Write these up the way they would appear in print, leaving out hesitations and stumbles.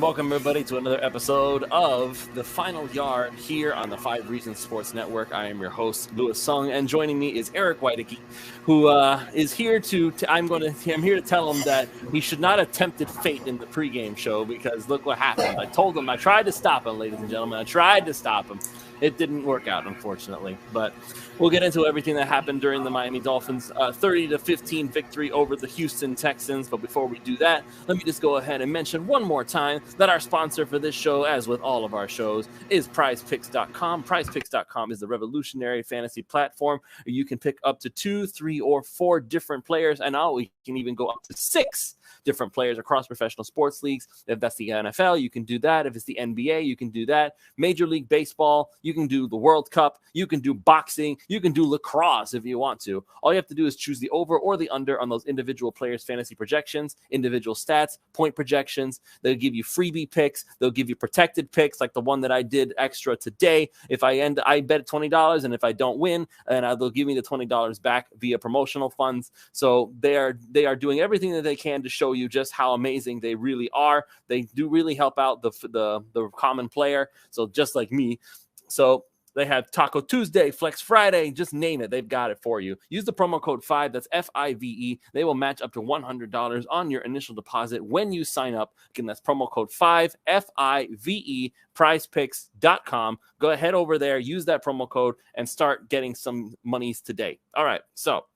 welcome everybody to another episode of The Final Yard here on the 5 Reasons Sports Network. I am your host, Louis Sung, and joining me is Eric Weideke, who is here I'm here to tell him that he should not have tempted fate in the pregame show, because look what happened. I told him, I tried to stop him, ladies and gentlemen. I tried to stop him. It didn't work out, unfortunately, but we'll get into everything that happened during the Miami Dolphins 30-15 victory over the Houston Texans. But before we do that, let me just go ahead and mention one more time that our sponsor for this show, as with all of our shows, is PrizePicks.com. PrizePicks.com is the revolutionary fantasy platform where you can pick up to 2, 3, or 4 different players, and now we can even go up to 6 different players across professional sports leagues. If that's the NFL, you can do that. If it's the NBA, you can do that. Major League Baseball, you can do the World Cup. You can do boxing. You can do lacrosse if you want to. All you have to do is choose the over or the under on those individual players' fantasy projections, individual stats, point projections. They'll give you freebie picks. They'll give you protected picks, like the one that I did extra today. If I bet $20, and if I don't win, and they'll give me the $20 back via promotional funds. So they are doing everything that they can to show you just how amazing they really are. They do really help out the common player, so just like me. So they have Taco Tuesday, Flex Friday, just name it. They've got it for you. Use the promo code 5, that's FIVE. They will match up to $100 on your initial deposit when you sign up. Again, that's promo code 5, FIVE, prizepicks.com. Go ahead over there, use that promo code, and start getting some monies today. All right, so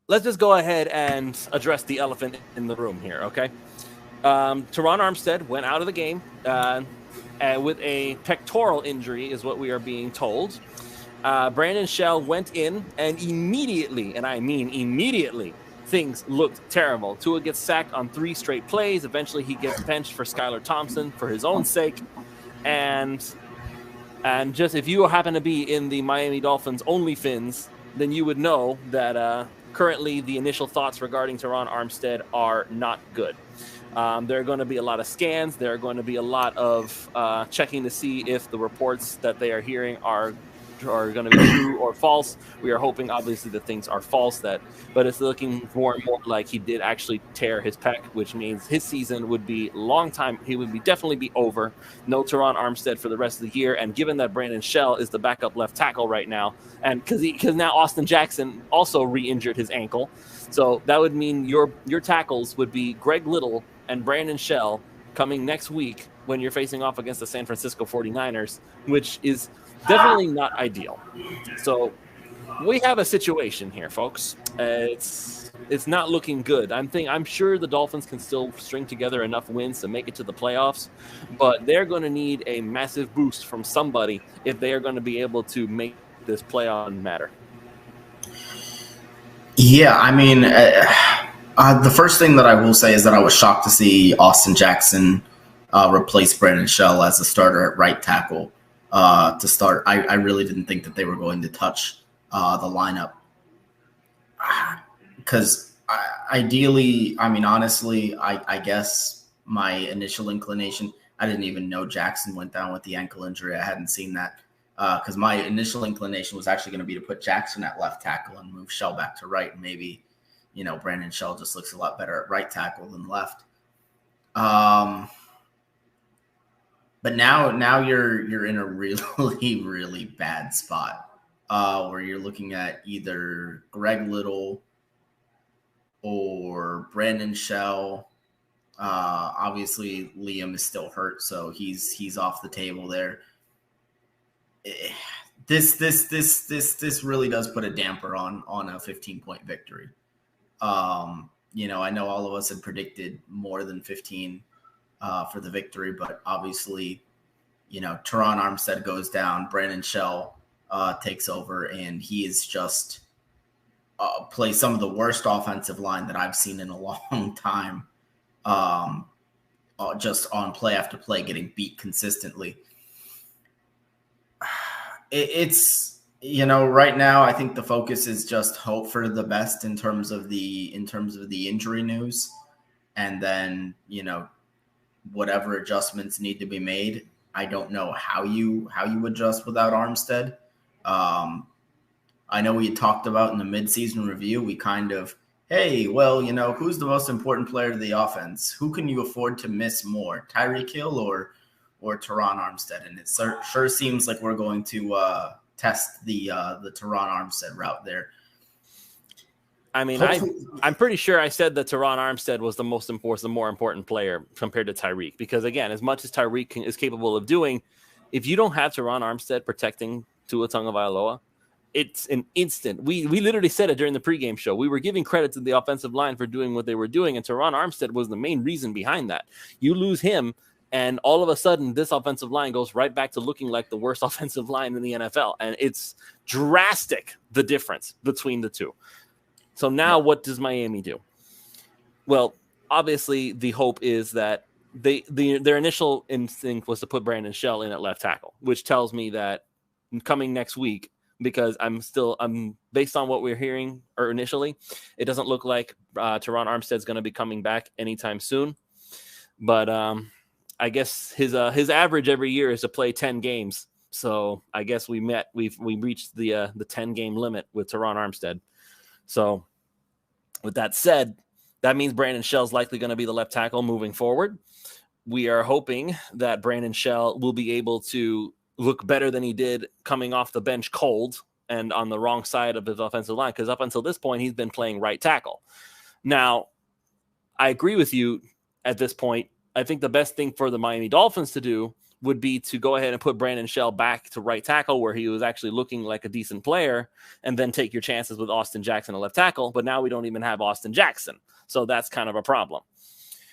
let's just go ahead and address the elephant in the room here, okay? Teron Armstead went out of the game with a pectoral injury, is what we are being told. Brandon Shell went in, and immediately, and I mean immediately, things looked terrible. Tua gets sacked on 3 straight plays. Eventually, he gets benched for Skylar Thompson for his own sake. And just if you happen to be in the Miami Dolphins OnlyFins, then you would know that currently the initial thoughts regarding Teron Armstead are not good. There are going to be a lot of scans. There are going to be a lot of checking to see if the reports that they are hearing are going to be true or false. We are hoping, obviously, that things are false, but it's looking more and more like he did actually tear his pec, which means his season would be long time. He would definitely be over. No Teron Armstead for the rest of the year. And given that Brandon Shell is the backup left tackle right now, and because now Austin Jackson also re-injured his ankle, so that would mean your tackles would be Greg Little and Brandon Shell coming next week when you're facing off against the San Francisco 49ers, which is definitely not ideal. So we have a situation here, folks. It's not looking good. I'm sure the Dolphins can still string together enough wins to make it to the playoffs, but they're going to need a massive boost from somebody if they are going to be able to make this playoff matter. Yeah, I mean, the first thing that I will say is that I was shocked to see Austin Jackson replace Brandon Shell as a starter at right tackle to start. I really didn't think that they were going to touch the lineup because ideally, I mean, honestly, I guess my initial inclination, I didn't even know Jackson went down with the ankle injury. I hadn't seen that because my initial inclination was actually going to be to put Jackson at left tackle and move Shell back to right, and maybe Brandon Shell just looks a lot better at right tackle than left. But now you're in a really, really bad spot where you're looking at either Greg Little or Brandon Shell. Obviously, Liam is still hurt, so he's off the table there. This really does put a damper on a 15-point victory. I know all of us had predicted more than 15 for the victory, but obviously, Teron Armstead goes down, Brandon Shell takes over, and he is just plays some of the worst offensive line that I've seen in a long time. Just on play after play, getting beat consistently. It's right now I think the focus is just hope for the best in terms of the injury news, and then whatever adjustments need to be made. I don't know how you adjust without Armstead. I know we had talked about in the midseason review, we kind of hey, well, who's the most important player to the offense? Who can you afford to miss more, Tyreek Hill or Teron Armstead? And it sure seems like we're going to test the Teron Armstead route there. I mean, I'm pretty sure I said that Teron Armstead was the more important player compared to Tyreek, because again, as much as Tyreek is capable of doing, if you don't have Teron Armstead protecting Tua Tagovailoa, it's an instant. We literally said it during the pregame show. We were giving credit to the offensive line for doing what they were doing, and Teron Armstead was the main reason behind that. You lose him, and all of a sudden, this offensive line goes right back to looking like the worst offensive line in the NFL, and it's drastic, the difference between the two. So now what does Miami do? Well, obviously the hope is that their initial instinct was to put Brandon Shell in at left tackle, which tells me that coming next week, because I'm based on what we're hearing or initially, it doesn't look like Teron Armstead's going to be coming back anytime soon. But I guess his average every year is to play 10 games. So I guess we reached the 10 game limit with Teron Armstead. So with that said, that means Brandon Shell's likely going to be the left tackle moving forward. We are hoping that Brandon Shell will be able to look better than he did coming off the bench cold and on the wrong side of his offensive line, because up until this point, he's been playing right tackle. Now, I agree with you at this point. I think the best thing for the Miami Dolphins to do would be to go ahead and put Brandon Shell back to right tackle, where he was actually looking like a decent player, and then take your chances with Austin Jackson at left tackle. But now we don't even have Austin Jackson. So that's kind of a problem.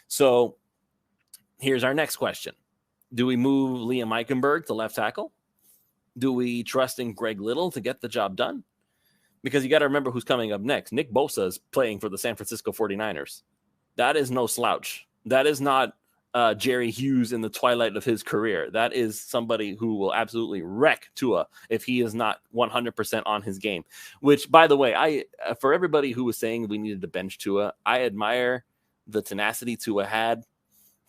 So here's our next question. Do we move Liam Eichenberg to left tackle? Do we trust in Greg Little to get the job done? Because you got to remember who's coming up next. Nick Bosa is playing for the San Francisco 49ers. That is no slouch. That is not Jerry Hughes in the twilight of his career. That is somebody who will absolutely wreck Tua if he is not 100% on his game. Which, by the way, for everybody who was saying we needed to bench Tua, I admire the tenacity Tua had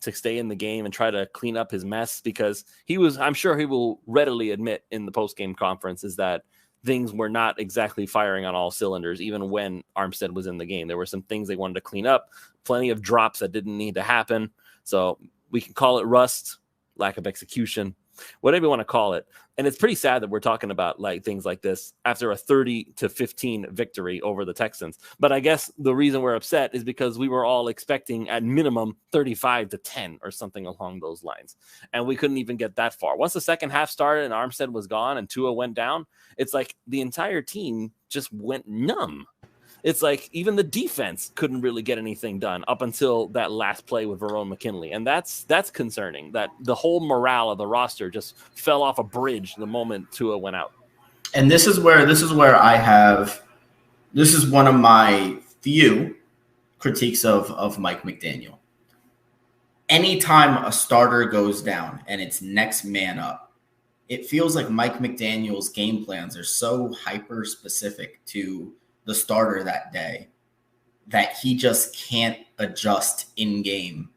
to stay in the game and try to clean up his mess, because I'm sure he will readily admit in the post-game conferences that things were not exactly firing on all cylinders, even when Armstead was in the game. There were some things they wanted to clean up, plenty of drops that didn't need to happen. So we can call it rust, lack of execution, whatever you want to call it. And it's pretty sad that we're talking about things like this after a 30-15 victory over the Texans. But I guess the reason we're upset is because we were all expecting at minimum 35-10 or something along those lines. And we couldn't even get that far. Once the second half started and Armstead was gone and Tua went down, it's like the entire team just went numb. It's like even the defense couldn't really get anything done up until that last play with Verone McKinley. And that's concerning, that the whole morale of the roster just fell off a bridge the moment Tua went out. And this is where this is one of my few critiques of Mike McDaniel. Anytime a starter goes down and it's next man up, it feels like Mike McDaniel's game plans are so hyper specific to the starter that day that he just can't adjust in game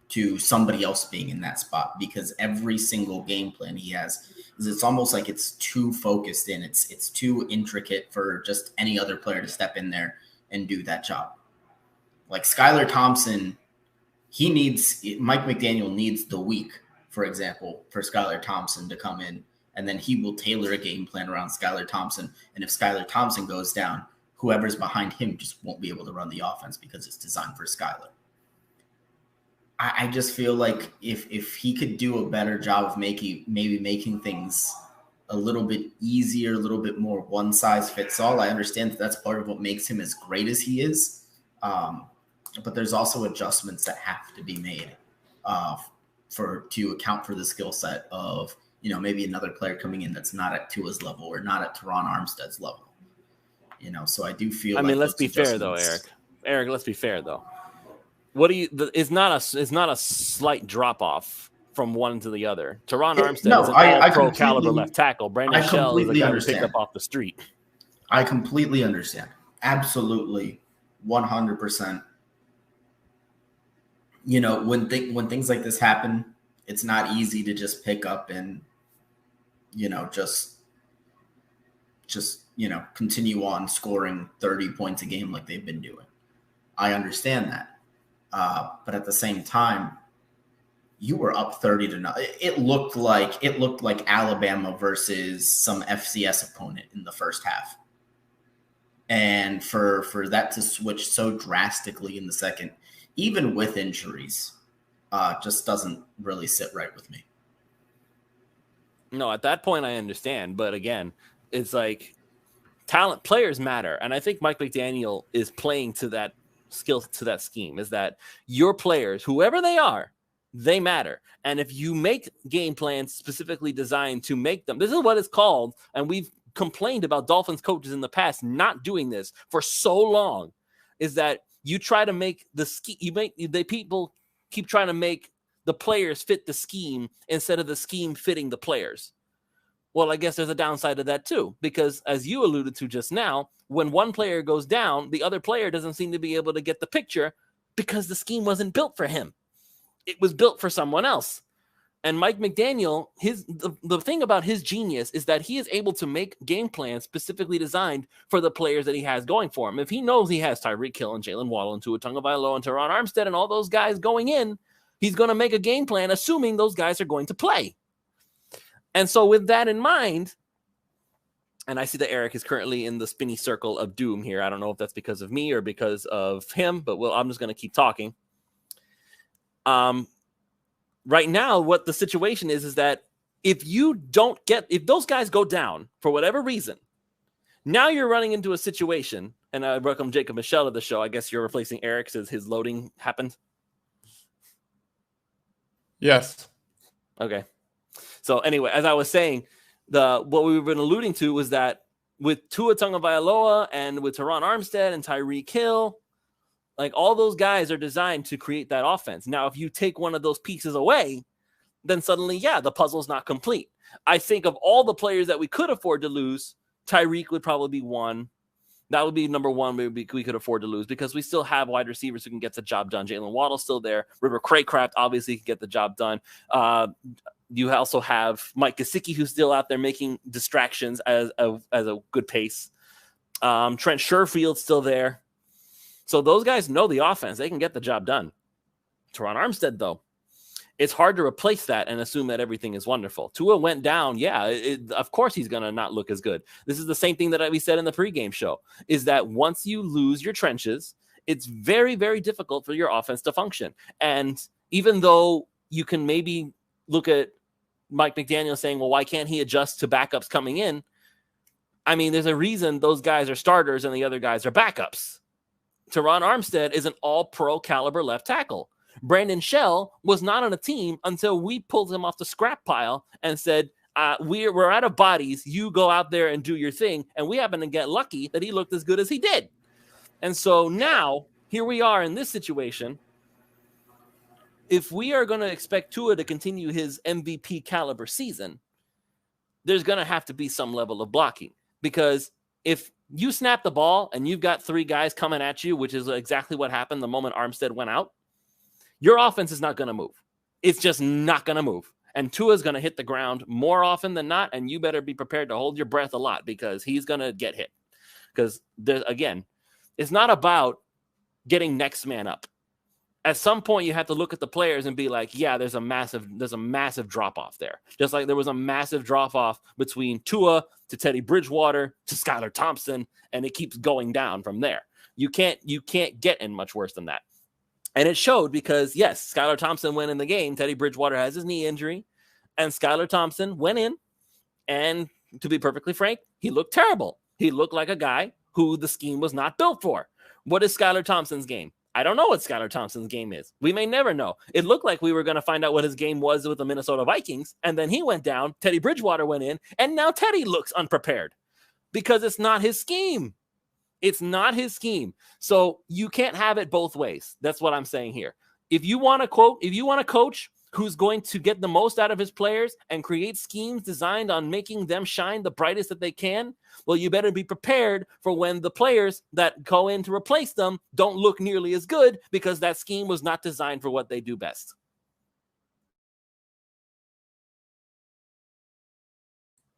to somebody else being in that spot, because every single game plan he has it's almost like it's too focused in. It's too intricate for just any other player to step in there and do that job. Like Skylar Thompson, Mike McDaniel needs the week, for example, for Skylar Thompson to come in, and then he will tailor a game plan around Skylar Thompson. And if Skylar Thompson goes down, whoever's behind him just won't be able to run the offense because it's designed for Skylar. I just feel like if he could do a better job of making things a little bit easier, a little bit more one size fits all. I understand that's part of what makes him as great as he is. But there's also adjustments that have to be made to account for the skill set of, maybe another player coming in that's not at Tua's level or not at Teron Armstead's level. So I do feel. Let's be fair though, Eric. Eric, let's be fair though. It's not a slight drop off from one to the other. Teron Armstead is an all-pro caliber left tackle. Brandon Shell is a guy who picked up off the street. I completely understand. Absolutely, 100%. When things like this happen, it's not easy to just pick up and just continue on scoring 30 points a game like they've been doing. I understand that. But at the same time, you were up 30-0. It looked like Alabama versus some FCS opponent in the first half. And for that to switch so drastically in the second, even with injuries, just doesn't really sit right with me. No, at that point I understand, but again, it's like talent, players matter, and I think Mike McDaniel is playing to that skill, to that scheme, is that your players, whoever they are, they matter. And if you make game plans specifically designed to make them, this is what it's called, and we've complained about Dolphins coaches in the past not doing this for so long, is that you try to make the people keep trying to make the players fit the scheme instead of the scheme fitting the players. Well, I guess there's a downside to that too, because as you alluded to just now, when one player goes down, the other player doesn't seem to be able to get the picture because the scheme wasn't built for him. It was built for someone else. And Mike McDaniel, the thing about his genius is that he is able to make game plans specifically designed for the players that he has going for him. If he knows he has Tyreek Hill and Jalen Waddle and Tua Tagovailoa and Teron Armstead and all those guys going in, he's going to make a game plan assuming those guys are going to play. And so with that in mind, and I see that Eric is currently in the spinny circle of doom here. I don't know if that's because of me or because of him, but I'm just going to keep talking. Right now, what the situation is that if those guys go down for whatever reason, now you're running into a situation, and I welcome Jacob Michelle to the show. I guess you're replacing Eric since his loading happened. Yes. Okay. So anyway, as I was saying, what we've been alluding to was that with Tua Tagovailoa and with Teron Armstead and Tyreek Hill, like all those guys are designed to create that offense. Now, if you take one of those pieces away, then suddenly, the puzzle's not complete. I think of all the players that we could afford to lose, Tyreek would probably be one. That would be number one we could afford to lose because we still have wide receivers who can get the job done. Jalen Waddle's still there. River Craycraft obviously can get the job done. You also have Mike Gesicki, who's still out there making distractions as a good pace. Trent Sherfield's still there. So those guys know the offense. They can get the job done. Teron Armstead, though, it's hard to replace that and assume that everything is wonderful. Tua went down. Of course he's going to not look as good. This is the same thing that we said in the pregame show, is that once you lose your trenches, it's very, very difficult for your offense to function. And even though you can maybe look at Mike McDaniel saying, well, why can't he adjust to backups coming in? I mean, there's a reason those guys are starters and the other guys are backups. Teron Armstead is an all-pro caliber left tackle. Brandon Shell was not on a team until we pulled him off the scrap pile and said, we're out of bodies. You go out there and do your thing. And we happen to get lucky that he looked as good as he did. And so now, here we are in this situation. If we are going to expect Tua to continue his MVP caliber season, there's going to have to be some level of blocking. Because if you snap the ball and you've got three guys coming at you, which is exactly what happened the moment Armstead went out, your offense is not going to move. It's just not going to move. And Tua's going to hit the ground more often than not, and you better be prepared to hold your breath a lot because he's going to get hit. Because, again, it's not about getting next man up. At some point, you have to look at the players and be like, there's a massive drop-off there. Just like there was a massive drop-off between Tua to Teddy Bridgewater to Skylar Thompson, and it keeps going down from there. You can't get in much worse than that. And it showed because, yes, Skylar Thompson went in the game. Teddy Bridgewater has his knee injury, and Skylar Thompson went in, and to be perfectly frank, he looked terrible. He looked like a guy who the scheme was not built for. What is Skylar Thompson's game? I don't know what Skylar Thompson's game is. We may never know. It looked like we were going to find out what his game was with the Minnesota Vikings, and then he went down, Teddy Bridgewater went in, and now Teddy looks unprepared because it's not his scheme. It's not his scheme. So you can't have it both ways. That's what I'm saying here. If you want a coach who's going to get the most out of his players and create schemes designed on making them shine the brightest that they can, well, you better be prepared for when the players that go in to replace them don't look nearly as good because that scheme was not designed for what they do best.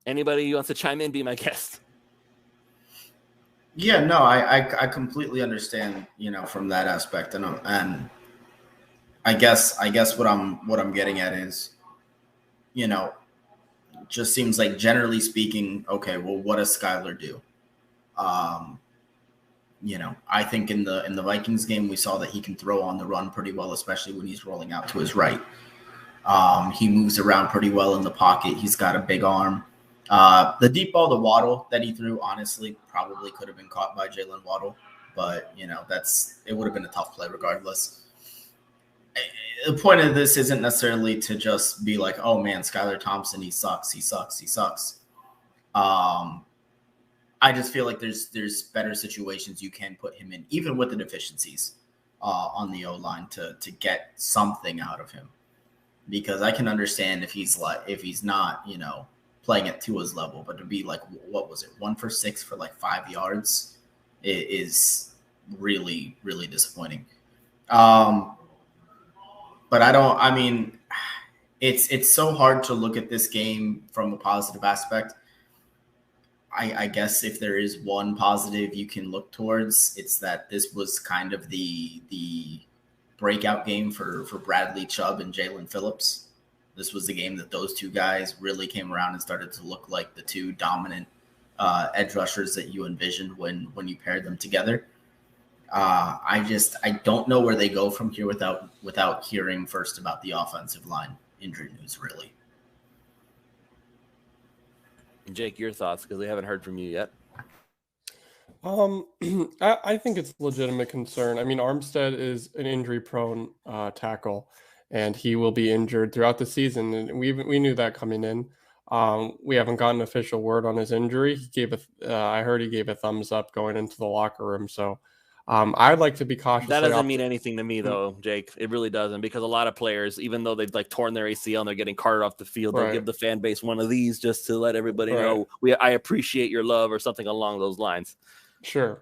Anybody who wants to chime in, be my guest. Yeah, no, I completely understand, from that aspect, and I guess what I'm getting at is, you know, just seems like generally speaking, okay, well, what does Skylar do? Um, I think in the Vikings game we saw that he can throw on the run pretty well, especially when he's rolling out to his right. He moves around pretty well in the pocket. He's got a big arm. The deep ball to Waddle that he threw, honestly, probably could have been caught by Jalen Waddle, but it would have been a tough play regardless. The point of this isn't necessarily to just be like, oh man, Skylar Thompson, he sucks, he sucks, he sucks. I just feel like there's better situations you can put him in, even with the deficiencies on the O line, to get something out of him. Because I can understand if he's not playing at Tua's level, but to be like, what was it, 1 for 6 for like 5 yards, is really, really disappointing. But I mean, it's so hard to look at this game from a positive aspect. I guess if there is one positive you can look towards, it's that this was kind of the breakout game for Bradley Chubb and Jalen Phillips. This was the game that those two guys really came around and started to look like the two dominant edge rushers that you envisioned when you paired them together. I don't know where they go from here without hearing first about the offensive line injury news, really. Jake, your thoughts, because we haven't heard from you yet. I think it's a legitimate concern. I mean, Armstead is an injury-prone tackle, and he will be injured throughout the season. And we knew that coming in. We haven't gotten official word on his injury. I heard he gave a thumbs up going into the locker room. So I'd like to be cautious. That doesn't mean anything to me, though, Jake. It really doesn't, because a lot of players, even though they've torn their ACL and they're getting carted off the field, they'll give the fan base one of these just to let everybody know I appreciate your love, or something along those lines. Sure.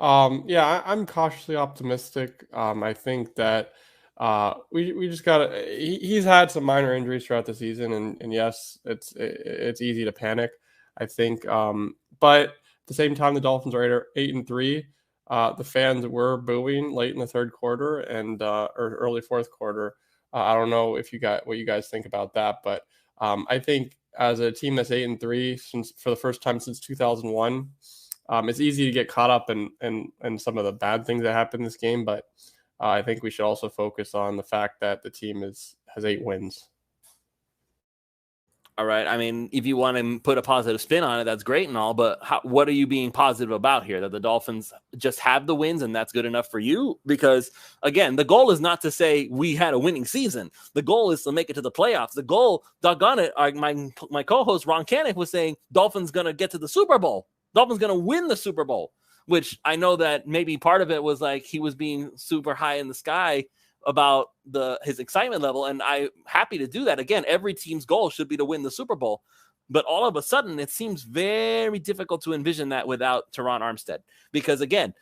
Yeah, I'm cautiously optimistic. I think that we just gotta. He's had some minor injuries throughout the season, and yes, it's easy to panic, I think. But at the same time, the Dolphins are 8-3. The fans were booing late in the third quarter and or early fourth quarter. I don't know what you guys think about that, but I think as a team that's 8-3 for the first time since 2001. It's easy to get caught up in some of the bad things that happened in this game, but I think we should also focus on the fact that the team has 8 wins. All right. I mean, if you want to put a positive spin on it, that's great and all, but what are you being positive about here? That the Dolphins just have the wins and that's good enough for you? Because, again, the goal is not to say we had a winning season. The goal is to make it to the playoffs. The goal, doggone it, my co-host Ron Canick was saying Dolphins going to get to the Super Bowl. Dolphins going to win the Super Bowl, which I know that maybe part of it was like he was being super high in the sky about his excitement level, and I'm happy to do that. Again, every team's goal should be to win the Super Bowl, but all of a sudden it seems very difficult to envision that without Teron Armstead, because, again,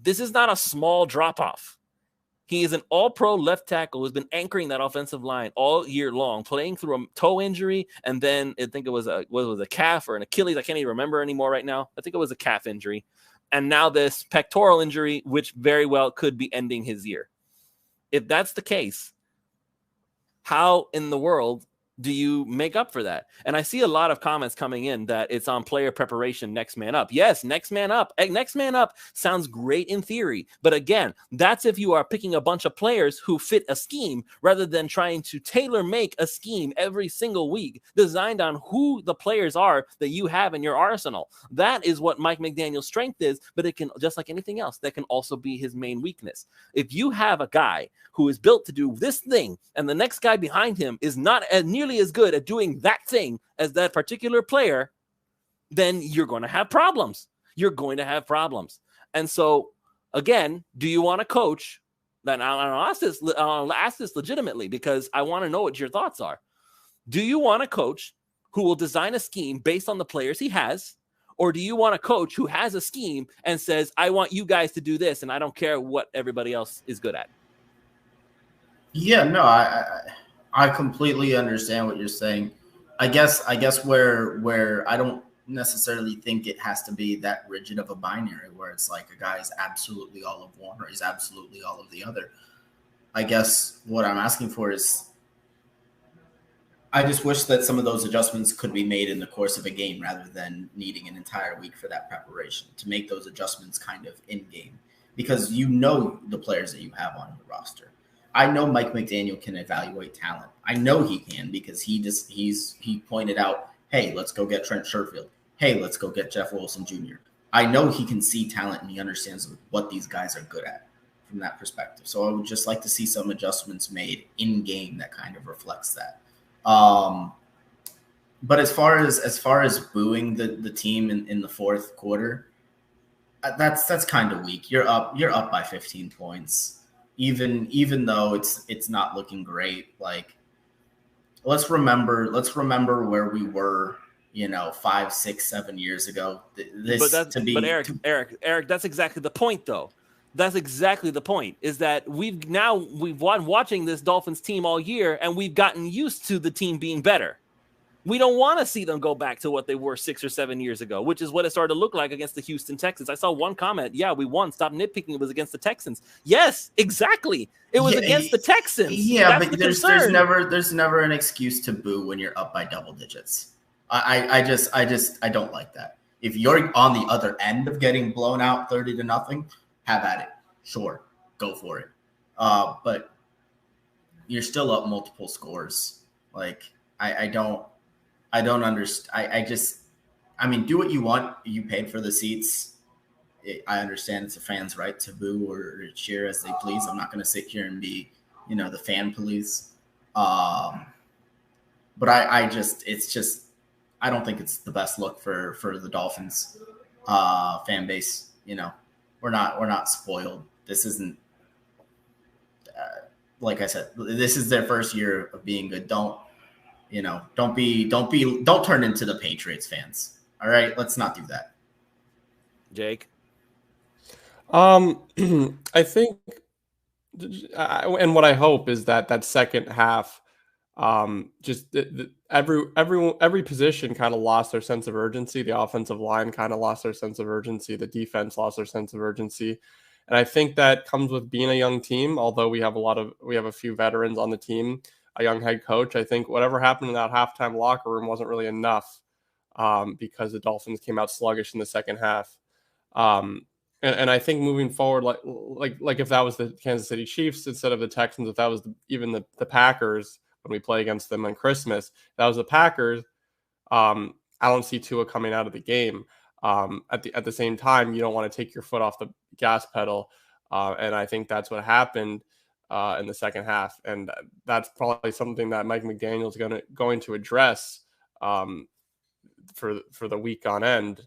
this is not a small drop-off. He is an all-pro left tackle who's been anchoring that offensive line all year long, playing through a toe injury, and then I think it was a calf or an Achilles. I can't even remember anymore right now. I think it was a calf injury. And now this pectoral injury, which very well could be ending his year. If that's the case, how in the world do you make up for that? And I see a lot of comments coming in that it's on player preparation, next man up. Yes, next man up. Next man up sounds great in theory. But again, that's if you are picking a bunch of players who fit a scheme rather than trying to tailor make a scheme every single week designed on who the players are that you have in your arsenal. That is what Mike McDaniel's strength is, but it can, just like anything else, that can also be his main weakness. If you have a guy who is built to do this thing and the next guy behind him is not nearly as good at doing that thing as that particular player, then you're going to have problems. You're going to have problems. And so, again, do you want to coach? Then I'll ask this legitimately, because I want to know what your thoughts are. Do you want a coach who will design a scheme based on the players he has? Or do you want a coach who has a scheme and says, I want you guys to do this, and I don't care what everybody else is good at? Yeah, no, I completely understand what you're saying. I guess where I don't necessarily think it has to be that rigid of a binary where it's like a guy is absolutely all of one or he's absolutely all of the other. I guess what I'm asking for is I just wish that some of those adjustments could be made in the course of a game rather than needing an entire week for that preparation to make those adjustments kind of in game, because you know the players that you have on your roster. I know Mike McDaniel can evaluate talent. I know he can because he pointed out, hey, let's go get Trent Sherfield. Hey, let's go get Jeff Wilson Jr. I know he can see talent and he understands what these guys are good at from that perspective. So I would just like to see some adjustments made in game that kind of reflects that. But as far as booing the team in the fourth quarter, that's kind of weak. You're up by 15 points, even though it's not looking great. Like, let's remember where we were, 5, 6, 7 years ago. Eric, that's exactly the point, though. That's exactly the point, is that we've been watching this Dolphins team all year, and we've gotten used to the team being better. We don't want to see them go back to what they were 6 or 7 years ago, which is what it started to look like against the Houston Texans. I saw one comment, yeah, we won. Stop nitpicking. It was against the Texans. Yes, exactly. It was against the Texans. Yeah, but there's never an excuse to boo when you're up by double digits. I don't like that. If you're on the other end of getting blown out 30-0, have at it. Sure, go for it. But you're still up multiple scores. Like, I don't understand. I mean, do what you want. You paid for the seats. I understand it's a fan's right to boo or cheer as they please. I'm not going to sit here and be, the fan police. But I don't think it's the best look for the Dolphins fan base. We're not spoiled. This isn't like I said, this is their first year of being good. Don't turn into the Patriots fans. All right, let's not do that. Jake, I think, and what I hope is that second half, every position kind of lost their sense of urgency. The offensive line kind of lost their sense of urgency. The defense lost their sense of urgency. And I think that comes with being a young team. Although we have a few veterans on the team, a young head coach. I think whatever happened in that halftime locker room wasn't really enough because the Dolphins came out sluggish in the second half. And I think moving forward, like if that was the Kansas City Chiefs instead of the Texans, if that was even the Packers when we play against them on Christmas, if that was the Packers. I don't see Tua coming out of the game. At the same time, you don't want to take your foot off the gas pedal, and I think that's what happened in the second half, and that's probably something that Mike McDaniel is going to address for the week on end.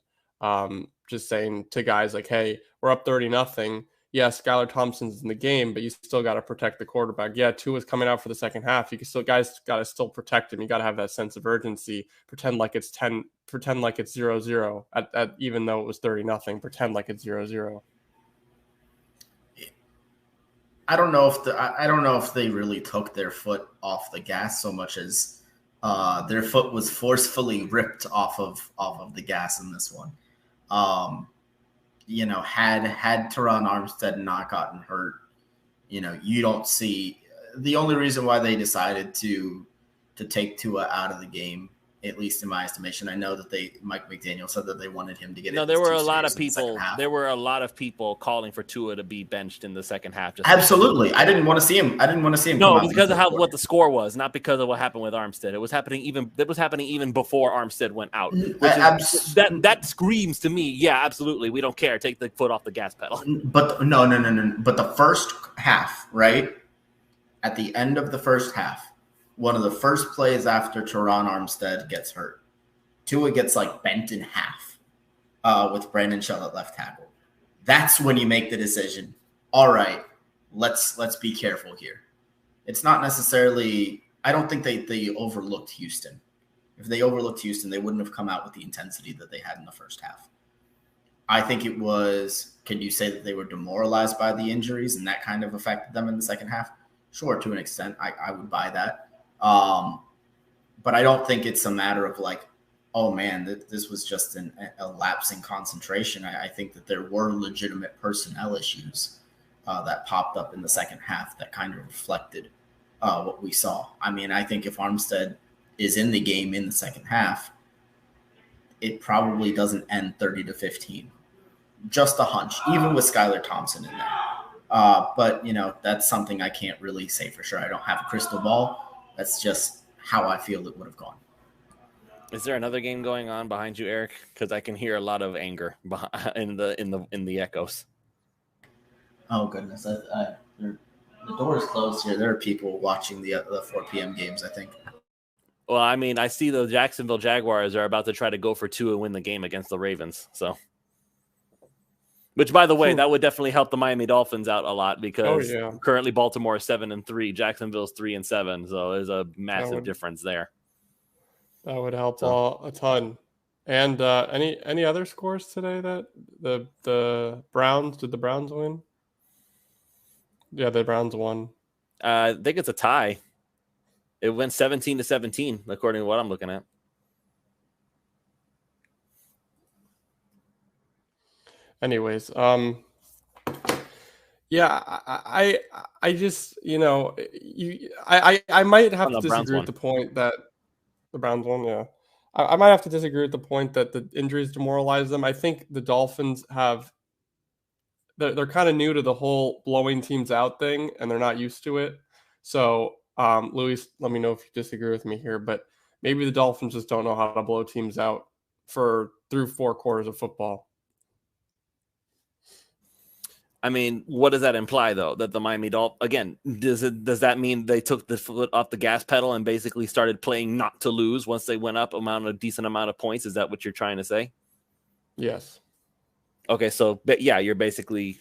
Just saying to guys like, hey, we're up 30-0. Yeah, Skylar Thompson's in the game, but you still got to protect the quarterback. Yeah, Tua's coming out for the second half. Guys got to still protect him. You got to have that sense of urgency. Pretend like it's 0-0 at even though it was 30-0. Pretend like it's 0-0. I don't know if they really took their foot off the gas so much as their foot was forcefully ripped off of the gas in this one. Had Teron Armstead not gotten hurt, you don't see the only reason why they decided to take Tua out of the game, at least in my estimation. I know that Mike McDaniel said that they wanted him to get. No, there were a lot of people. There were a lot of people calling for Tua to be benched in the second half. Absolutely, I didn't want to see him. No, because of what the score was, not because of what happened with Armstead. It was happening even before Armstead went out. That screams to me. Yeah, absolutely. We don't care. Take the foot off the gas pedal. But no. But the first half, right at the end of the first half. One of the first plays after Teron Armstead gets hurt, Tua gets bent in half with Brandon Shell at left tackle. That's when you make the decision. All right, let's be careful here. It's not necessarily. I don't think they overlooked Houston. If they overlooked Houston, they wouldn't have come out with the intensity that they had in the first half. I think it was. Can you say that they were demoralized by the injuries and that kind of affected them in the second half? Sure, to an extent, I would buy that. But I don't think it's a matter of oh man, this was just a lapse in concentration. I think that there were legitimate personnel issues that popped up in the second half that kind of reflected what we saw. I mean, I think if Armstead is in the game in the second half, it probably doesn't end 30-15. Just a hunch, even with Skylar Thompson in there. But, that's something I can't really say for sure. I don't have a crystal ball. That's just how I feel it would have gone. Is there another game going on behind you, Eric? Because I can hear a lot of anger in the echoes. Oh, goodness. The door is closed here. There are people watching the 4 p.m. games, I think. Well, I mean, I see the Jacksonville Jaguars are about to try to go for 2 and win the game against the Ravens. So, which, by the way, that would definitely help the Miami Dolphins out a lot because currently Baltimore is 7-3, Jacksonville's 3-7. So there's a massive difference there. That would help a ton. And any other scores today that the Browns, did the Browns win? Yeah, the Browns won. I think it's a tie. It went 17-17, according to what I'm looking at. Anyways, yeah, I just, I might have to disagree with the point that the Browns won. Yeah, I might have to disagree with the point that the injuries demoralize them. I think the Dolphins they're kind of new to the whole blowing teams out thing, and they're not used to it. So, Luis, let me know if you disagree with me here, but maybe the Dolphins just don't know how to blow teams out through 4 quarters of football. I mean, what does that imply, though? That the Miami Dolphins, again, does that mean they took the foot off the gas pedal and basically started playing not to lose once they went up a decent amount of points? Is that what you're trying to say? Yes. Okay, so yeah, you're basically.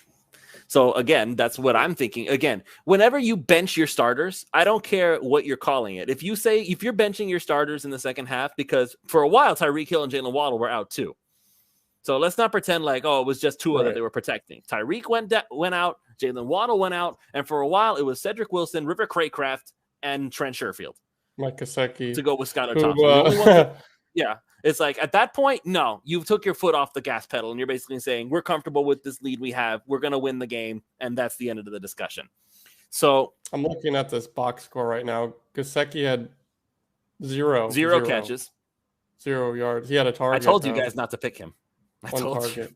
So again, that's what I'm thinking. Again, whenever you bench your starters, I don't care what you're calling it. If you're benching your starters in the second half, because for a while Tyreek Hill and Jalen Waddle were out too. So let's not pretend like, it was just Tua that they were protecting. Tyreek went out, Jalen Waddle went out, and for a while it was Cedric Wilson, River Craycraft, and Trent Sherfield. Mike Gesicki. To go with Skylar Thompson. Yeah. It's like, at that point, no, you took your foot off the gas pedal, and you're basically saying, we're comfortable with this lead we have. We're going to win the game, and that's the end of the discussion. So I'm looking at this box score right now. Gesicki had zero catches. 0 yards. He had a target. I told you guys not to pick him. One target.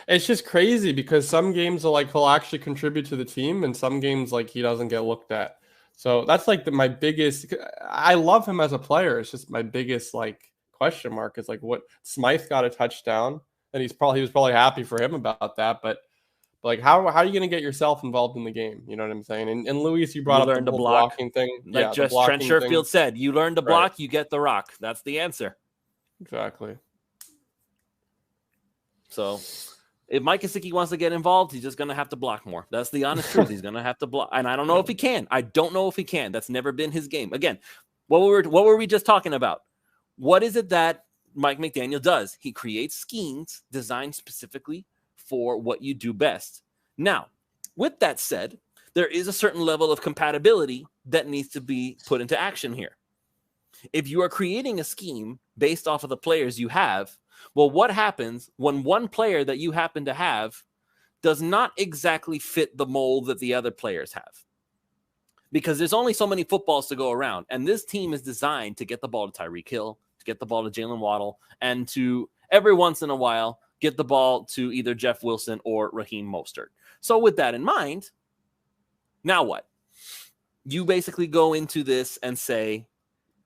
It's just crazy because some games he'll actually contribute to the team, and some games he doesn't get looked at. So that's my biggest. I love him as a player. It's just my biggest question mark is what Smythe got a touchdown, and he was probably happy for him about that. But how are you going to get yourself involved in the game? You know what I'm saying? And Luis, you brought up the blocking thing. Just Trent Sherfield said, you learn to block, you get the rock. That's the answer. Exactly. So if Mike Gesicki wants to get involved, he's just going to have to block more. That's the honest truth. He's going to have to block. And I don't know if he can. I don't know if he can. That's never been his game. Again, what were we just talking about? What is it that Mike McDaniel does? He creates schemes designed specifically for what you do best. Now, with that said, there is a certain level of compatibility that needs to be put into action here. If you are creating a scheme based off of the players you have, well, what happens when one player that you happen to have does not exactly fit the mold that the other players have? Because there's only so many footballs to go around. And this team is designed to get the ball to Tyreek Hill, to get the ball to Jalen Waddle, and to every once in a while get the ball to either Jeff Wilson or Raheem Mostert. So with that in mind, now what? You basically go into this and say,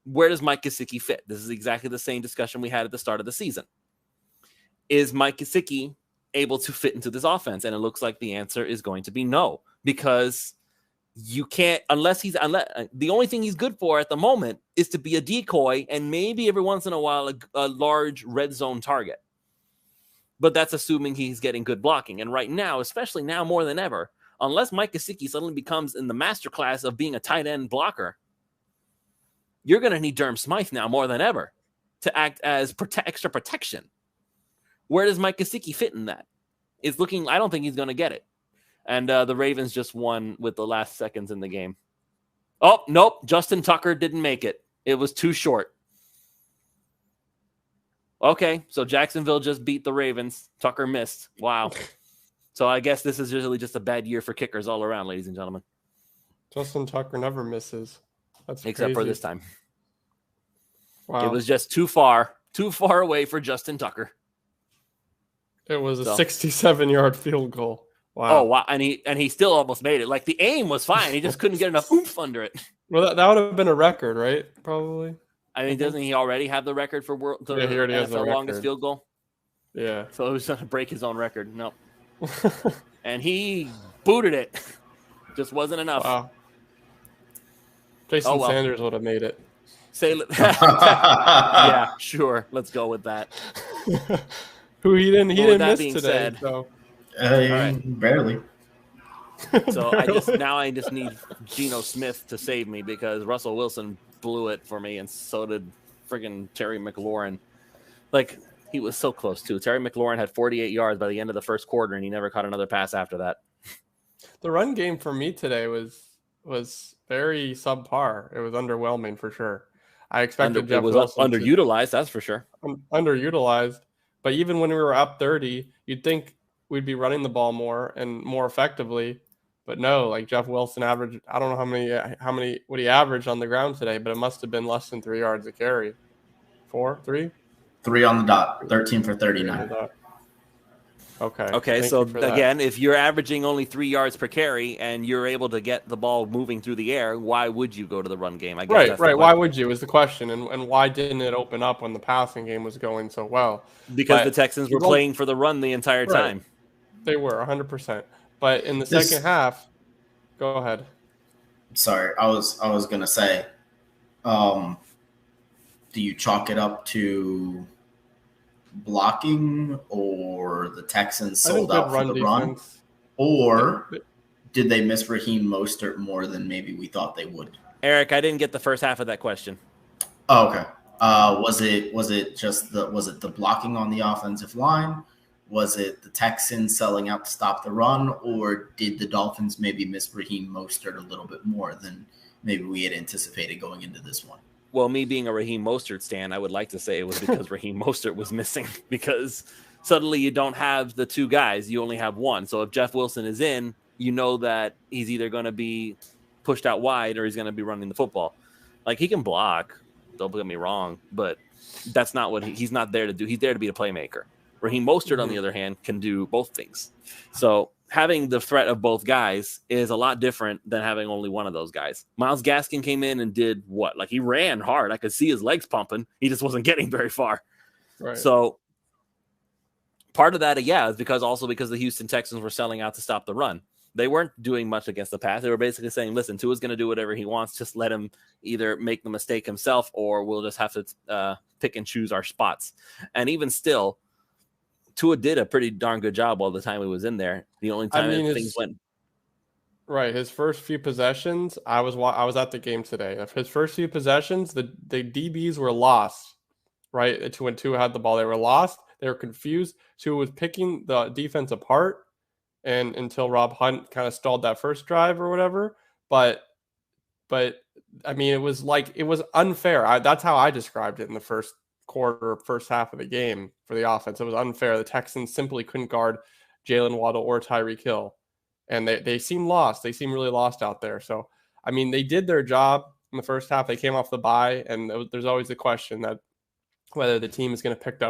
where does Mike Gesicki fit? This is exactly the same discussion we had at the start of the season. Is Mike Gesicki able to fit into this offense? And it looks like the answer is going to be no, because you can't, unless the only thing he's good for at the moment is to be a decoy and maybe every once in a while a large red zone target. But that's assuming he's getting good blocking. And right now, especially now more than ever, unless Mike Gesicki suddenly becomes in the masterclass of being a tight end blocker, you're going to need Durham Smythe now more than ever to act as extra protection. Where does Mike Gesicki fit in that? It's looking, I don't think he's going to get it. And the Ravens just won with the last seconds in the game. Oh, nope. Justin Tucker didn't make it. It was too short. Okay, so Jacksonville just beat the Ravens. Tucker missed. Wow. So I guess this is usually just a bad year for kickers all around, ladies and gentlemen. Justin Tucker never misses. That's except crazy. for this time. Wow. It was just too far away for Justin Tucker. It was a 67-yard field goal. Wow. Oh, wow. And he still almost made it. Like, the aim was fine. He just couldn't get enough oomph under it. Well, that would have been a record, right? Probably. I mean, doesn't he already have the record for he already has the longest field goal? Yeah. So he was going to break his own record. No. And he booted it. Just wasn't enough. Wow. Jason Sanders would have made it. Yeah, sure. Let's go with that. Who he didn't miss today. Said, so. Right. Barely. So I just need Geno Smith to save me because Russell Wilson blew it for me, and so did friggin' Terry McLaurin. Like, he was so close too. Terry McLaurin had 48 yards by the end of the first quarter, and he never caught another pass after that. The run game for me today was very subpar. It was underwhelming for sure. I expected Jeff Wilson underutilized, that's for sure. Underutilized, but even when we were up 30, you'd think we'd be running the ball more and more effectively. But no, like Jeff Wilson averaged, I don't know how many what he averaged on the ground today, but it must have been less than 3 yards a carry. 3 on the dot, 13 for 39. Okay. So again, if you're averaging only 3 yards per carry and you're able to get the ball moving through the air, why would you go to the run game? I guess right. Why would you is the question, and why didn't it open up when the passing game was going so well? Because the Texans were playing for the run the entire time. They were 100%. But in the second half, go ahead. Sorry, I was gonna say, do you chalk it up to blocking or the Texans sold out for the run, or did they miss Raheem Mostert more than maybe we thought they would? Eric, I didn't get the first half of that question. Oh, okay. Was it the blocking on the offensive line? Was it the Texans selling out to stop the run, or did the Dolphins maybe miss Raheem Mostert a little bit more than maybe we had anticipated going into this one? Well, me being a Raheem Mostert stan, I would like to say it was because Raheem Mostert was missing, because suddenly you don't have the two guys. You only have one. So if Jeff Wilson is in, you know that he's either going to be pushed out wide or he's going to be running the football. Like, he can block, don't get me wrong, but that's not what he's not there to do. He's there to be a playmaker. Raheem Mostert, on the other hand, can do both things. So having the threat of both guys is a lot different than having only one of those guys. Myles Gaskin came in and did what? Like, he ran hard. I could see his legs pumping. He just wasn't getting very far. Right. So part of that, is because the Houston Texans were selling out to stop the run. They weren't doing much against the pass. They were basically saying, listen, Tua's going to do whatever he wants. Just let him either make the mistake himself or we'll just have to pick and choose our spots. And even still, Tua did a pretty darn good job all the time he was in there. The only time things went right. His first few possessions, I was at the game today. His first few possessions, the DBs were lost. Right, when Tua had the ball, they were lost. They were confused. Tua was picking the defense apart, and until Rob Hunt kind of stalled that first drive or whatever. But I mean, it was unfair. That's how I described it in the first half of the game for the offense. It was unfair. The Texans simply couldn't guard Jalen Waddle or Tyreek Hill, and they seemed lost. They seemed really lost out there. So, I mean, they did their job in the first half. They came off the bye, and there's always the question that whether the team is going to pick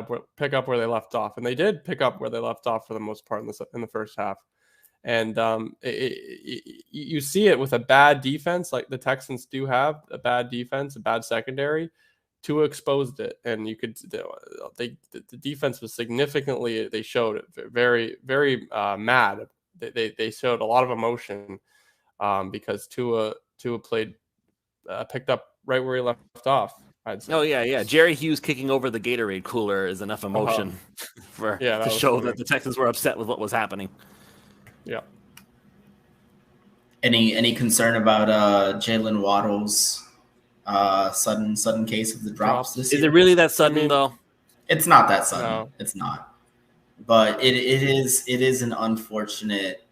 up where they left off, and they did pick up where they left off for the most part in the first half. And you see it with a bad defense, like the Texans do have a bad defense, a bad secondary. Tua exposed it, and you could the defense was significantly. They showed it very, very mad. They showed a lot of emotion because Tua picked up right where he left off. I'd say. Oh yeah. Jerry Hughes kicking over the Gatorade cooler is enough emotion to show that the Texans were upset with what was happening. Yeah. Any concern about Jalen Waddle's sudden case of the drops this year? Is it really that sudden though? It's not that sudden. No. It's not. But it is an unfortunate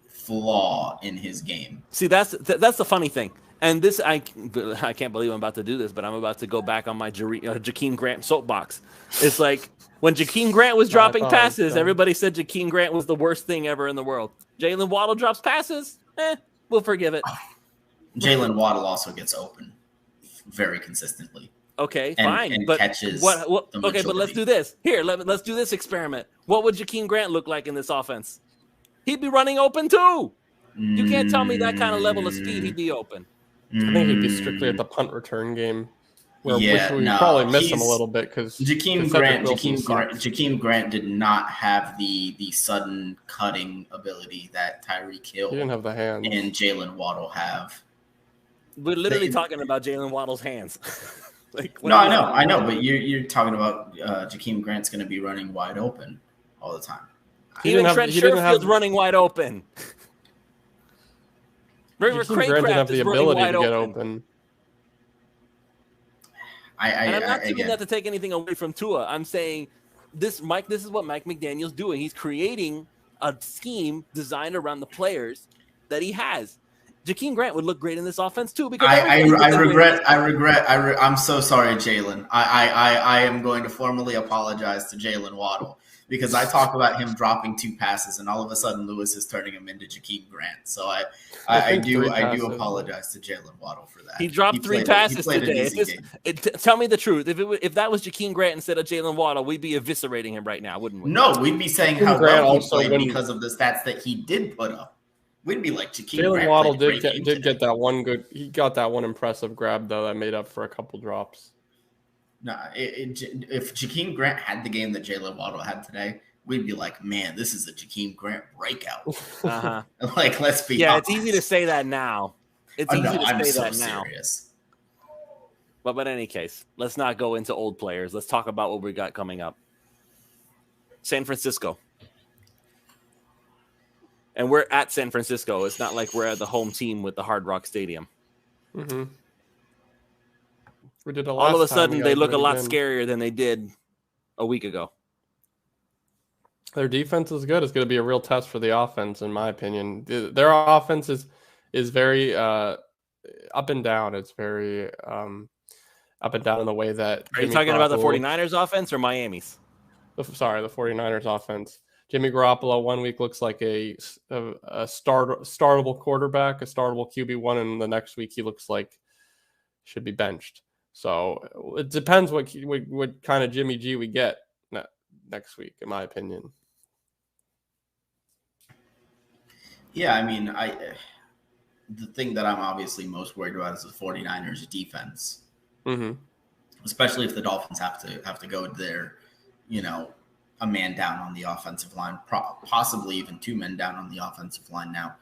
flaw in his game. See, that's the funny thing. And this, I can't believe I'm about to do this, but I'm about to go back on my Jakeem Grant soapbox. It's like when Jakeem Grant was dropping passes, everybody said Jakeem Grant was the worst thing ever in the world. Jalen Waddle drops passes, we'll forgive it. Jalen Waddle also gets open very consistently. Okay, fine. And but catches what okay, but let's do this. Here, let's do this experiment. What would Jakeem Grant look like in this offense? He'd be running open too. You can't tell me that kind of level of speed he'd be open. I think he'd be strictly at the punt return game. Where we probably miss him a little bit because Jakeem Grant did not have the sudden cutting ability that Tyreek Hill he didn't have the hands. And Jalen Waddle have. We're literally talking about Jalen Waddle's hands. I know, but you're talking about Jakeem Grant's going to be running wide open all the time. Even Trent Sherfield's running wide open. River Craycraft didn't have the ability to get open. And I'm not saying that to take anything away from Tua. I'm saying this is what Mike McDaniel's doing. He's creating a scheme designed around the players that he has. Jakeem Grant would look great in this offense too. Because I'm so sorry, Jalen. I am going to formally apologize to Jalen Waddle because I talk about him dropping 2 passes and all of a sudden Lewis is turning him into Jakeem Grant. So I do apologize to Jalen Waddle for that. He dropped 3 passes today. Tell me the truth. If that was Jakeem Grant instead of Jalen Waddle, we'd be eviscerating him right now, wouldn't we? No, we'd be saying how well he played because of the stats that he did put up. We'd be like Jakeem Grant. Waddle did get that one good. He got that one impressive grab though that made up for a couple drops. No, if Jakeem Grant had the game that Jalen Waddle had today, we'd be like, man, this is a Jakeem Grant breakout. Uh-huh. Like, let's be honest. It's easy to say that now. Serious. But in any case, let's not go into old players. Let's talk about what we got coming up. San Francisco. And we're at San Francisco. It's not like we're at the home team with the Hard Rock Stadium. Mm-hmm. We did all of a sudden, they look a lot scarier than they did a week ago. Their defense is good. It's going to be a real test for the offense, in my opinion. Their offense is very up and down. It's very up and down in the way that... Are you talking about the 49ers offense or Miami's? The 49ers offense. Jimmy Garoppolo 1 week looks like a startable quarterback, a startable QB1, and the next week he looks like should be benched. So it depends what kind of Jimmy G we get next week, in my opinion. Yeah, I mean, the thing that I'm obviously most worried about is the 49ers defense. Mm-hmm. Especially if the Dolphins have to go there, a man down on the offensive line, possibly even 2 men down on the offensive line now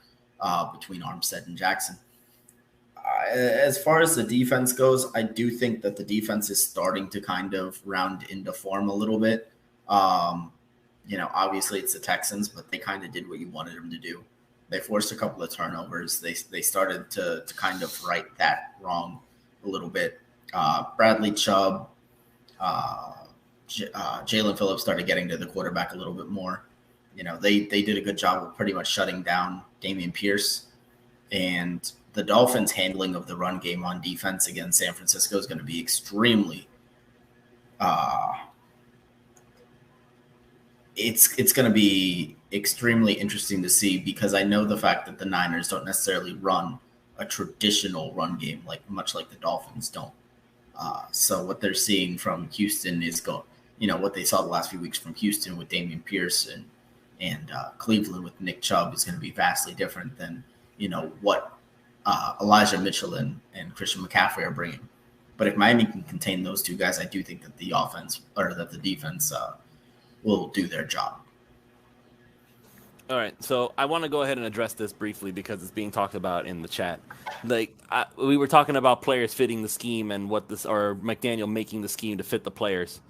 between Armstead and Jackson. As far as the defense goes, I do think that the defense is starting to kind of round into form a little bit. Obviously it's the Texans, but they kind of did what you wanted them to do. They forced a couple of turnovers. They started to kind of right that wrong a little bit. Bradley Chubb, Jalen Phillips started getting to the quarterback a little bit more. They did a good job of pretty much shutting down Dameon Pierce. And the Dolphins' handling of the run game on defense against San Francisco is going to be extremely it's going to be extremely interesting to see, because I know the fact that the Niners don't necessarily run a traditional run game much like the Dolphins don't. So what they're seeing from Houston is what they saw the last few weeks from Houston with Dameon Pierce and Cleveland with Nick Chubb is going to be vastly different than what Elijah Mitchell and Christian McCaffrey are bringing. But if Miami can contain those 2 guys, I do think that the offense or that the defense will do their job. All right, so I want to go ahead and address this briefly because it's being talked about in the chat. We were talking about players fitting the scheme and or McDaniel making the scheme to fit the players.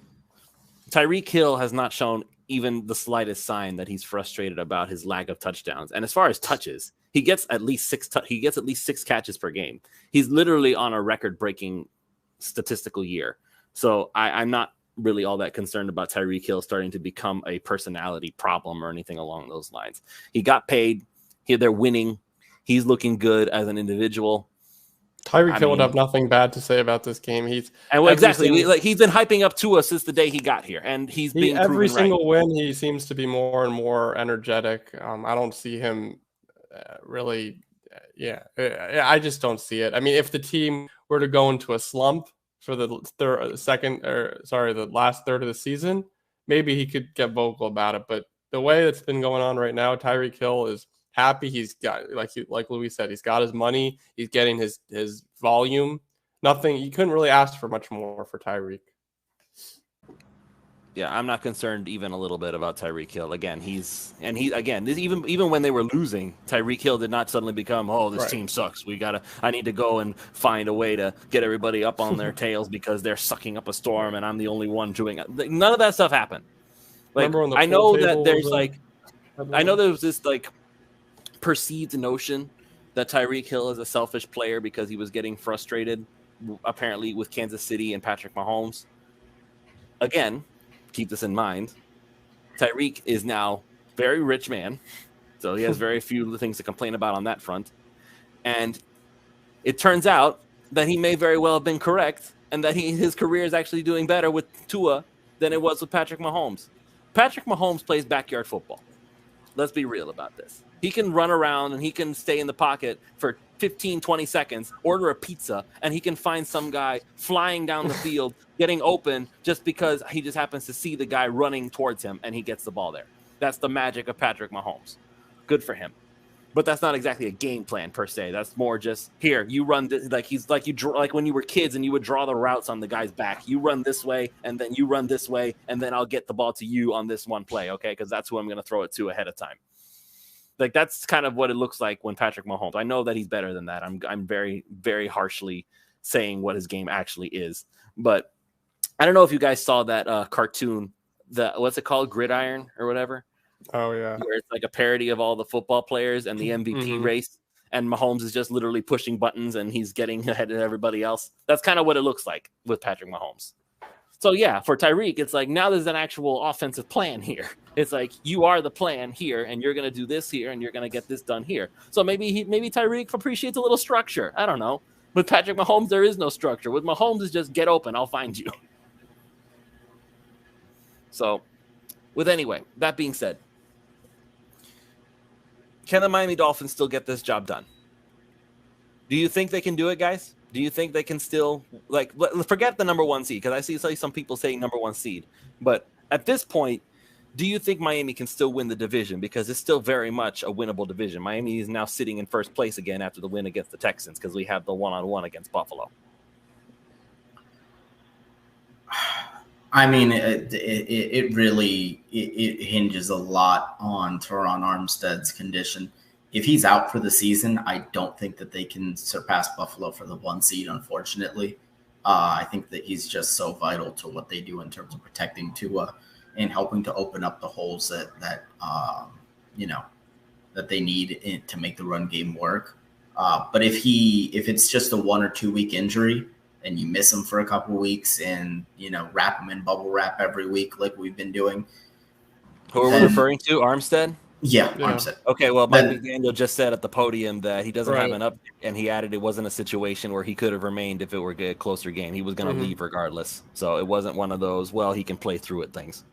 Tyreek Hill has not shown even the slightest sign that he's frustrated about his lack of touchdowns. And as far as touches, he gets at least 6 catches per game. He's literally on a record-breaking statistical year. So I'm not really all that concerned about Tyreek Hill starting to become a personality problem or anything along those lines. He got paid. They're winning. He's looking good as an individual. Tyreek Hill would have nothing bad to say about this game. He's exactly he's been hyping up Tua since the day he got here, and he's being every proven single right. win. He seems to be more and more energetic. I don't see him really. I just don't see it. I mean, if the team were to go into a slump for the last third of the season, maybe he could get vocal about it. But the way it's been going on right now, Tyreek Hill is happy. He's got, like Louis said, he's got his money. He's getting his volume. Nothing. You couldn't really ask for much more for Tyreek. Yeah, I'm not concerned even a little bit about Tyreek Hill. Again, even when they were losing, Tyreek Hill did not suddenly become, this team sucks. I need to go and find a way to get everybody up on their tails because they're sucking up a storm and I'm the only one doing it. None of that stuff happened. Like, I know that there's this perceived notion that Tyreek Hill is a selfish player because he was getting frustrated, apparently, with Kansas City and Patrick Mahomes. Again, keep this in mind. Tyreek is now a very rich man, so he has very few things to complain about on that front. And it turns out that he may very well have been correct and that his career is actually doing better with Tua than it was with Patrick Mahomes. Patrick Mahomes plays backyard football. Let's be real about this. He can run around and he can stay in the pocket for 15, 20 seconds, order a pizza, and he can find some guy flying down the field, getting open just because he just happens to see the guy running towards him and he gets the ball there. That's the magic of Patrick Mahomes. Good for him. But that's not exactly a game plan per se. That's more just, here, you run this, like when you were kids and you would draw the routes on the guy's back. You run this way, and then you run this way, and then I'll get the ball to you on this one play, okay? Because that's who I'm going to throw it to ahead of time. Like, that's kind of what it looks like when Patrick Mahomes. I know that he's better than that. I'm very, very harshly saying what his game actually is. But I don't know if you guys saw that cartoon, what's it called, Gridiron or whatever? Oh, yeah. Where it's like a parody of all the football players and the MVP race. And Mahomes is just literally pushing buttons and he's getting ahead of everybody else. That's kind of what it looks like with Patrick Mahomes. So, yeah, for Tyreek, it's like now there's an actual offensive plan here. It's like you are the plan here and you're going to do this here and you're going to get this done here. So maybe Tyreek appreciates a little structure. I don't know. With Patrick Mahomes, there is no structure. With Mahomes, it's just get open. I'll find you. So, anyway, that being said, can the Miami Dolphins still get this job done? Do you think they can do it, guys? Do you think they can still, forget the number one seed? Because I see some people saying number one seed. But at this point, do you think Miami can still win the division? Because it's still very much a winnable division. Miami is now sitting in first place again after the win against the Texans because we have the one-on-one against Buffalo. I mean, it really hinges a lot on Teron Armstead's condition. If he's out for the season, I don't think that they can surpass Buffalo for the one seed, unfortunately. I think that he's just so vital to what they do in terms of protecting Tua and helping to open up the holes that they need to make the run game work. But if it's just a 1 or 2 week injury, and you miss him for a couple of weeks and, wrap him in bubble wrap every week like we've been doing. Who are we referring to? Armstead? Yeah, Armstead. Okay, well, Mike McDaniel just said at the podium that he doesn't have an up, and he added it wasn't a situation where he could have remained if it were a closer game. He was going to leave regardless. So it wasn't one of those, he can play through it things.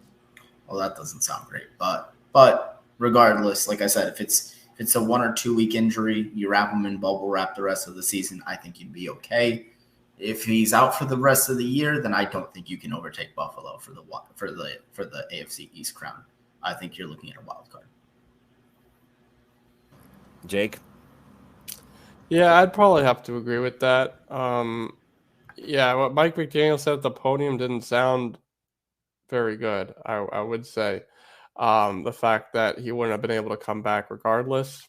Well, that doesn't sound great. But regardless, like I said, if it's a 1 or 2 week injury, you wrap him in bubble wrap the rest of the season, I think you'd be okay. If he's out for the rest of the year, then I don't think you can overtake Buffalo for the AFC East crown. I think you're looking at a wild card. Jake? Yeah, I'd probably have to agree with that. What Mike McDaniel said at the podium didn't sound very good, I would say. The fact that he wouldn't have been able to come back regardless.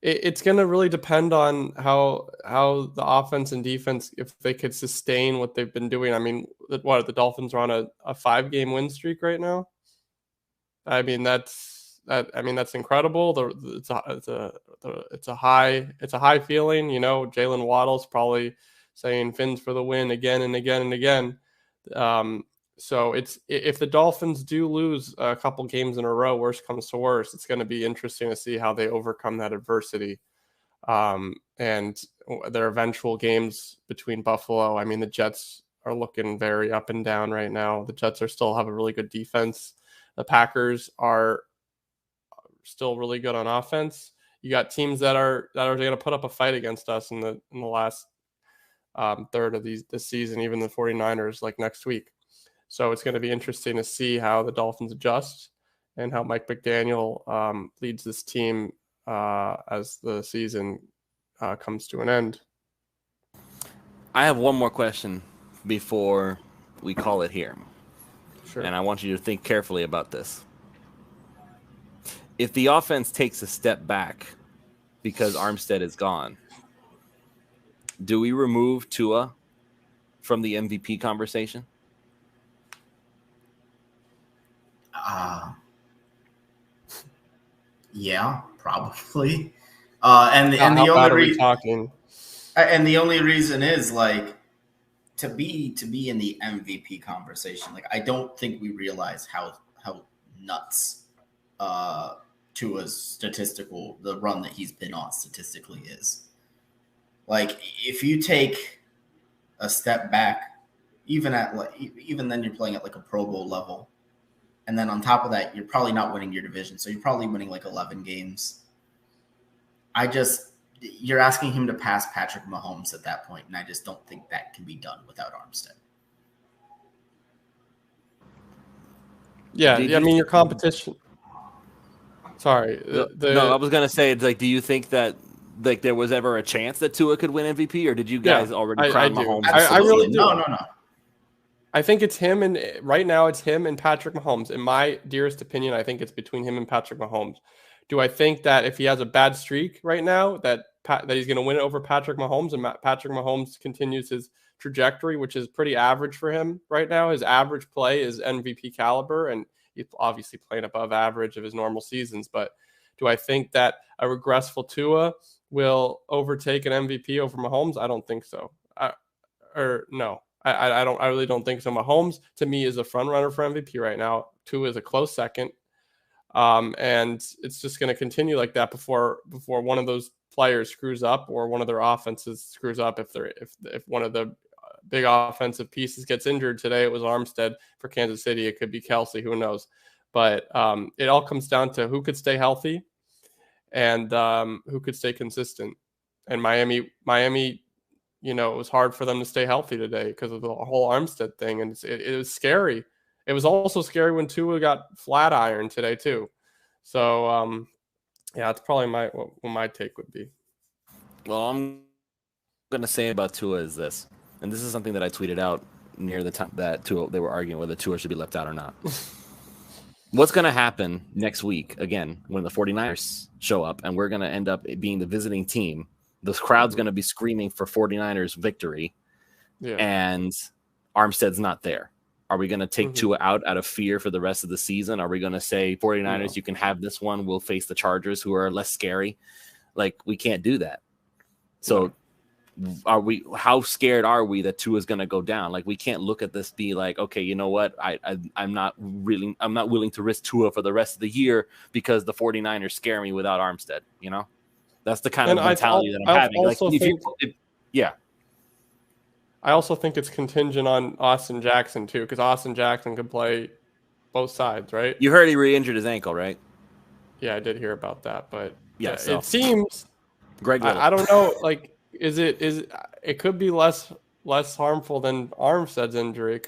It's going to really depend on how the offense and defense, if they could sustain what they've been doing. I mean, the Dolphins are on a 5-game win streak right now. I mean, that's incredible. It's a high feeling. Jalen Waddle's probably saying fins for the win again and again and again. So if the Dolphins do lose a couple games in a row, worst comes to worst, it's going to be interesting to see how they overcome that adversity. And their eventual games between Buffalo, I mean, the Jets are looking very up and down right now. The Jets still have a really good defense. The Packers are still really good on offense. You got teams that are going to put up a fight against us in the last third of this season, even the 49ers like next week. So it's going to be interesting to see how the Dolphins adjust and how Mike McDaniel leads this team as the season comes to an end. I have one more question before we call it here. Sure. And I want you to think carefully about this. If the offense takes a step back because Armstead is gone, do we remove Tua from the MVP conversation? Yeah, probably. And the only reason is like to be in the MVP conversation. Like, I don't think we realize how nuts Tua's the run that he's been on statistically is. Like, if you take a step back, even then you're playing at like a Pro Bowl level. And then on top of that, you're probably not winning your division. So you're probably winning like 11 games. You're asking him to pass Patrick Mahomes at that point, and I just don't think that can be done without Armstead. Yeah, I mean, your competition. Sorry. No, I was going to say, it's like, do you think that like there was ever a chance that Tua could win MVP, or did you guys already crown Mahomes? I really do. No. I think it's him, and right now it's him and Patrick Mahomes. In my dearest opinion, I think it's between him and Patrick Mahomes. Do I think that if he has a bad streak right now, that he's going to win it over Patrick Mahomes, and Patrick Mahomes continues his trajectory, which is pretty average for him right now? His average play is MVP caliber, and he's obviously playing above average of his normal seasons. But do I think that a regressful Tua will overtake an MVP over Mahomes? I don't think so. No. I really don't think so. Mahomes, to me, is a front runner for MVP right now. Tua is a close second. And it's just going to continue like that before one of those players screws up or one of their offenses screws up. If one of the big offensive pieces gets injured today, it was Armstead for Kansas City. It could be Kelsey, who knows? But it all comes down to who could stay healthy and who could stay consistent. And Miami, you know, it was hard for them to stay healthy today because of the whole Armstead thing. And it was scary. It was also scary when Tua got flat ironed today too. So, that's probably what my take would be. Well, I'm going to say about Tua is this, and this is something that I tweeted out near the time that they were arguing whether Tua should be left out or not. What's going to happen next week, again, when the 49ers show up and we're going to end up being the visiting team? The crowd's going to be screaming for 49ers victory, and Armstead's not there. Are we going to take Tua out of fear for the rest of the season? Are we going to say, 49ers, you can have this one. We'll face the Chargers, who are less scary? Like, we can't do that. So how scared are we that Tua is going to go down? Like, we can't look at this, be like, okay, you know what? I'm not willing to risk Tua for the rest of the year because the 49ers scare me without Armstead, you know? That's the kind of mentality that I'm having. Like, I also think it's contingent on Austin Jackson too, because Austin Jackson could play both sides, right? You heard he re-injured his ankle, right? Yeah, I did hear about that, but so it seems Greg. I don't know. Like, it could be less harmful than Armstead's injury. He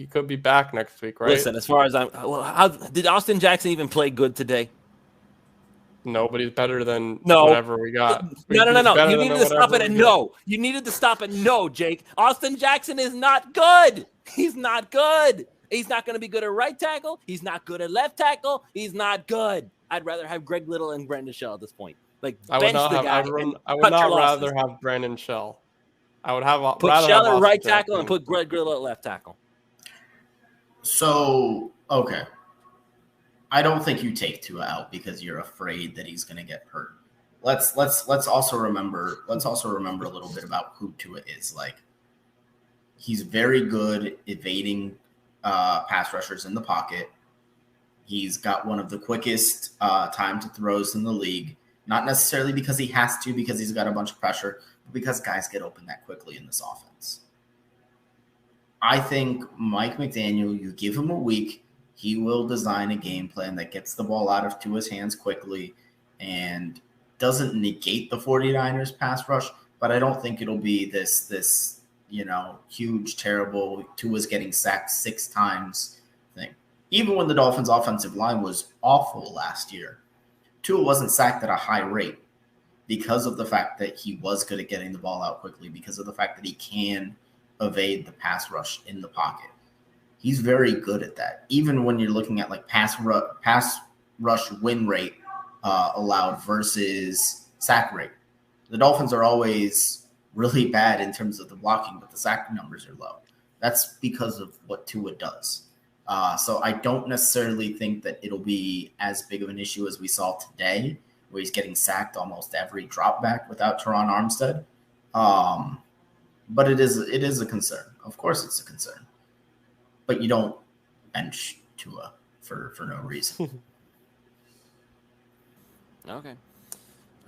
could be back next week, right? Listen, as far as how did Austin Jackson even play good today? Nobody's better than whatever we got. No. You needed to stop it at no. You needed to stop at no, Jake. Austin Jackson is not good. He's not good. He's not going to be good at right tackle. He's not good at left tackle. He's not good. I'd rather have Greg Little and Brandon Shell at this point. Like, I would not rather have Brandon Shell. I would have put Shell at right tackle and put Greg Little at left tackle. So, okay. I don't think you take Tua out because you're afraid that he's going to get hurt. Let's also remember a little bit about who Tua is. Like, he's very good evading pass rushers in the pocket. He's got one of the quickest time to throws in the league. Not necessarily because he has to, because he's got a bunch of pressure, but because guys get open that quickly in this offense. I think Mike McDaniel, you give him a week, he will design a game plan that gets the ball out of Tua's hands quickly and doesn't negate the 49ers pass rush, but I don't think it'll be this huge, terrible, Tua's getting sacked 6 times thing. Even when the Dolphins' offensive line was awful last year, Tua wasn't sacked at a high rate because of the fact that he was good at getting the ball out quickly, because of the fact that he can evade the pass rush in the pocket. He's very good at that. Even when you're looking at like pass rush win rate allowed versus sack rate, the Dolphins are always really bad in terms of the blocking, but the sack numbers are low. That's because of what Tua does. So I don't necessarily think that it'll be as big of an issue as we saw today, where he's getting sacked almost every drop back without Teron Armstead. But it is a concern. Of course it's a concern. But you don't bench Tua for no reason. Okay.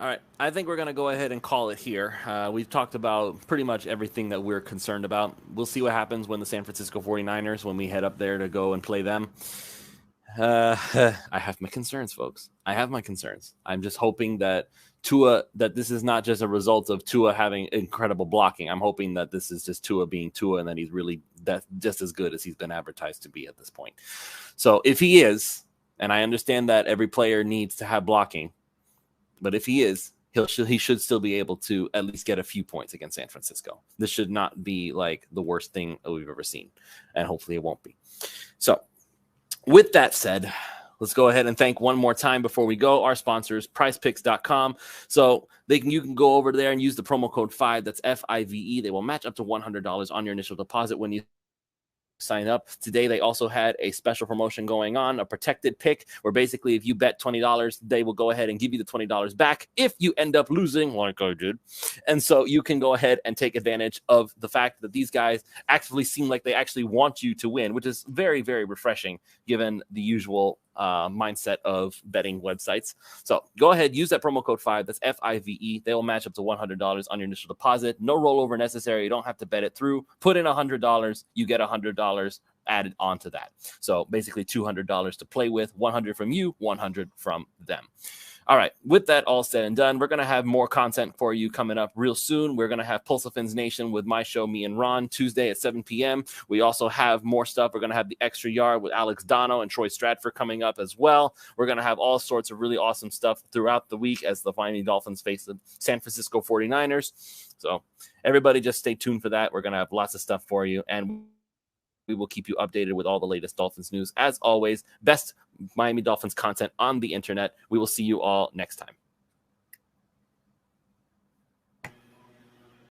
All right. I think we're going to go ahead and call it here. We've talked about pretty much everything that we're concerned about. We'll see what happens when the San Francisco 49ers, when we head up there to go and play them. I have my concerns, folks. I have my concerns. I'm just hoping that that this is not just a result of Tua having incredible blocking. I'm hoping that this is just Tua being Tua and that he's really just as good as he's been advertised to be at this point. So if he is, and I understand that every player needs to have blocking, but if he is, he should still be able to at least get a few points against San Francisco. This should not be like the worst thing that we've ever seen, and hopefully it won't be. So with that said, let's go ahead and thank one more time before we go our sponsors, PrizePicks.com. So you can go over there and use the promo code 5. That's FIVE. They will match up to $100 on your initial deposit when you sign up. Today, they also had a special promotion going on, a protected pick, where basically if you bet $20, they will go ahead and give you the $20 back if you end up losing like I did. And so you can go ahead and take advantage of the fact that these guys actively seem like they actually want you to win, which is very, very refreshing given the usual mindset of betting websites. So go ahead, use that promo code 5. That's FIVE. They will match up to $100 on your initial deposit. No rollover necessary. You don't have to bet it through. Put in $100. You get $100 added onto that. So basically $200 to play with. 100 from you, 100 from them. All right, with that all said and done, we're going to have more content for you coming up real soon. We're going to have Pulsafins Nation with my show, me and Ron, Tuesday at 7 p.m. We also have more stuff. We're going to have the Extra Yard with Alex Dono and Troy Stratford coming up as well. We're going to have all sorts of really awesome stuff throughout the week as the Miami Dolphins face the San Francisco 49ers. So everybody just stay tuned for that. We're going to have lots of stuff for you, and we will keep you updated with all the latest Dolphins news. As always, best Miami Dolphins content on the internet. We will see you all next time.